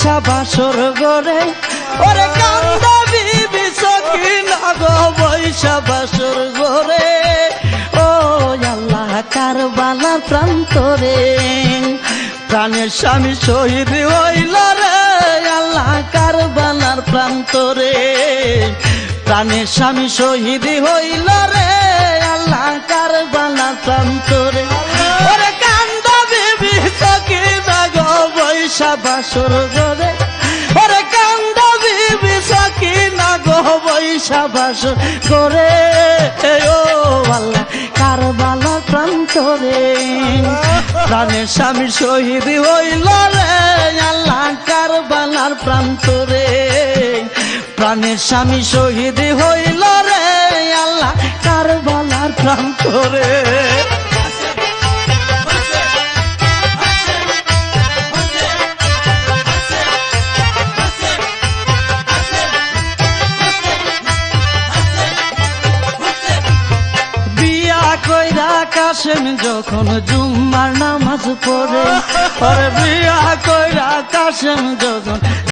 বৈশা বাসর গরে ওরে কান্দা বিবি সকিনা গো বৈশা বাসর গরে ও আল্লাহ কারবালার প্রান্তরে প্রাণের স্বামী শহীদ হইল রে আল্লাহ কারবালার প্রান্তরে প্রাণের স্বামী শহীদ হইল রে আল্লাহ কারবালার প্রান্তরে ওরে কান্দা বিবি সকিনা গো বৈশা বাসর গরে ওরে কান্দা বিবি সকিনা গো বৈশা বাসর গরে ও আল্লাহ কারবালার প্রান্তরে প্রাণের স্বামী শহীদ হইল রে আল্লাহ কারবালার প্রান্তরে প্রাণের স্বামী শহীদ হইল রে আল্লাহ কারবালার প্রান্তরে কাশেম যখন জুম্মার নামাজ পড়ে বিয়া কইরা কাশেম যখন